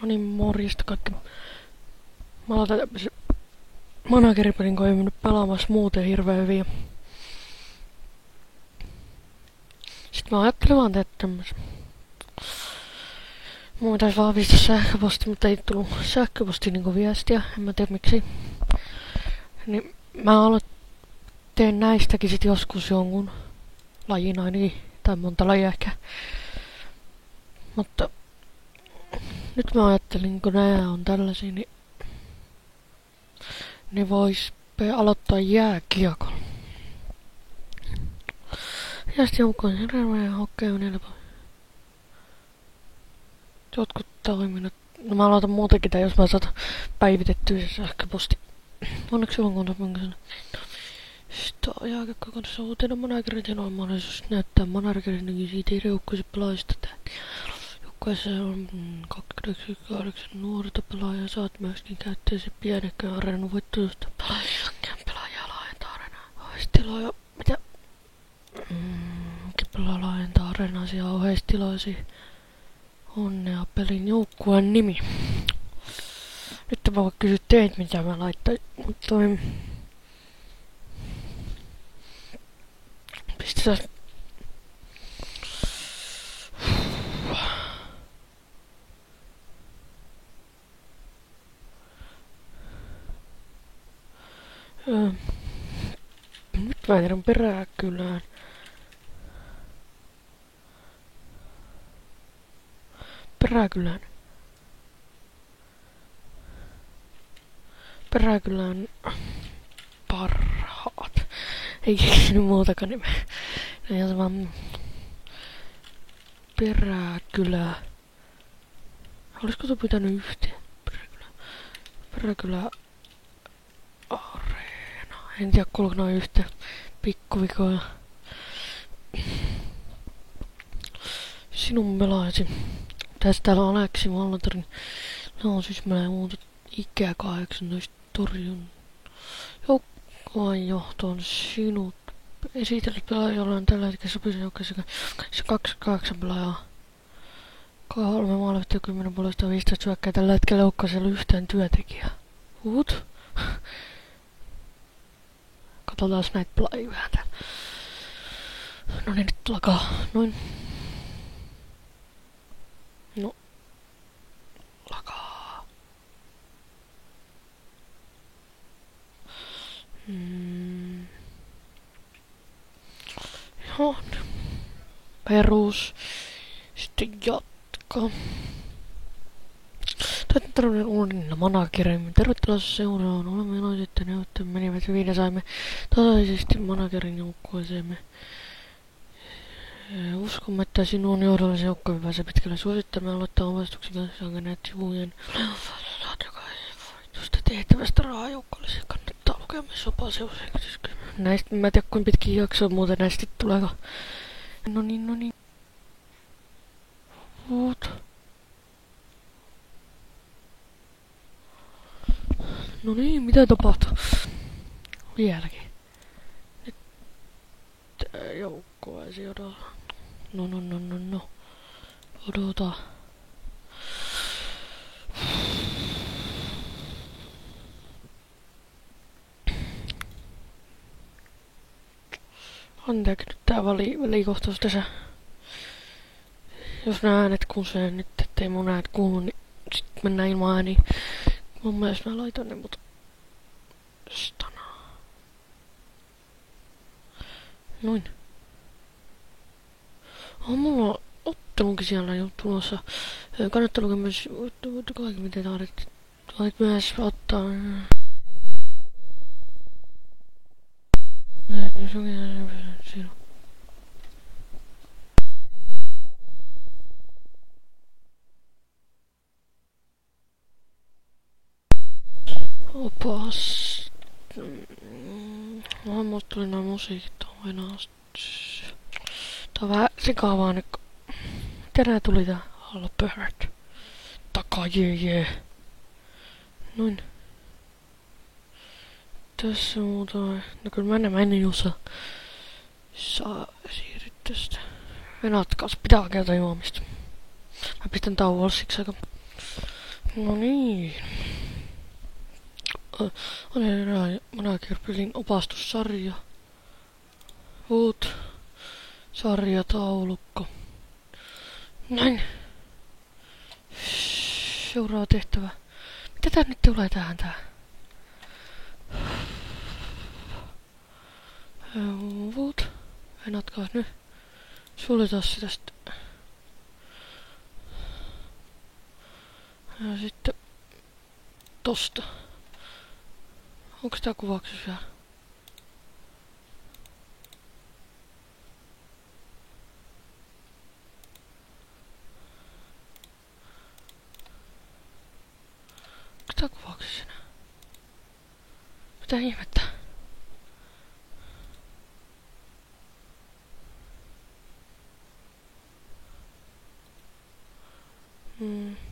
No niin, morjesta kaikki. Mä aloitan tämmösen manageripelin, kun ei mennyt pelaamassa muuten hirveän hyvin. Sitten mä ajattelin vaan tehdä tämmösen. Mun pitäis vahvistaa sähköposti, mutta ei tullut sähköposti niinku viestiä. En mä tiedä miksi. Niin mä teen näistäkin sit joskus jonkun lajin ainakin. Tai monta lajia ehkä. Mutta nyt mä ajattelin, kun nää on tällaisia, niin vois aloittaa jääkiekolla. Ja sitten joukkoon hirveän hokkeun helppo. Jotkut toiminnot. No mä aloitan muutenkin tää, jos mä saatan päivitettyä se sähköposti. Onneksi sulla on kontopunkin. Sitten on jääkiekko kanssa uutena managerit ja noin mahdollisuus näyttää managerin siitä joukkueessa pelaajista. Joukkueessa on 28 nuorta pelaajaa. Saat myöskin käyttää se pienekään areenan voittoista pelaajaa laajentaa areenaa. Oheistiloja. Mitä? Pelaa laajentaa areenaisia oheistiloisia. Onnea pelin joukkueen nimi. Nyt mä voin kysyä teitä, mitä mä laittain. Pistetään. Nyt mä tiedän Peräkylään. Peräkylän parhaat. Ei keksinyt muutakaan nimeä. Ja vaan Peräkylä. Olisiko se pitänyt yhteen? Peräkylä Areena. En tiedä kuuluuko noin yhteen. Pikkuvikoja. Sinun pelaasi. Tässä täällä on Aleksi Valtarin. No on siis mä muuta ikä 18 torjun. Joukkoan johtoon sinut. Esitellyt pelaajalla on tällä hetkellä sopisen joukkoissa 28 pelaajaa. 3 maalivahtia 10 puolesta 15 syökkää. Tällä hetkellä joukkoissa ei ole yhtään työntekijää. Katsotaan näitä pelaajia vähän täällä. No niin, nyt lakaa. Noin. No. Lakaa. Joo. Perus. Sitten jatka. Tällainen uudella managerimme. Tervetuloa seuraan. Olemme iloiset, että neuvottelut menivät hyvin ja saimme tasaisesti managerin joukkueeseemme. Uskomme, että sinun johdollasi joukkoon pääsee pitkälle suosittamaan aloittaa ovastuksen kanssa, jonka näet sivujen. Joka ei valitusta tehtävästä rahajoukkoille. Se kannattaa lukea myös sopaseus. Näistä, mä en tiedä kuinka pitkin jaksoa muuten näistä tuleeko. No niin. No niin, mitä tapahtuu? Vieläkin. Nyt joukkueesi odottaa. No. Odota. Anteeksi nyt tää välikohtaus tässä. Jos nää äänet kusee nyt, ettei mun äänet kuulu, niin sit mennään ilman ääniä. Mun mielestä mä laitan ne, mutta stana. Noin. Mulla on ottelunkin siellä jo tulossa. Kannattaa lukea myös kaikki mitä tarvitset. Voit myös ottaa. Opas. Musta tuli noin musiikit aina. Tää on vähän sekaavaa nyt. Tänään tuli tää Albert. Taka jee. Noin. Tässä on muuta. No kyllä mä en juusa. Saa siirryt tästä. Venat kanssa pitää hakea juomista. Mä pistän tauolla siksi aika. No niin. On enää Manager-pelin opastussarja. Wood. Sarjataulukko. Näin. Seuraava tehtävä. Mitä tää nyt tulee tähän tää? Wood. En natkaa nyt. Suljetaan sitä sitten. Ja sitten tosta. Onko tää kuvauksessa vielä? Onko tää kuvauksessa enää? Mitä ihmettä? Hmm.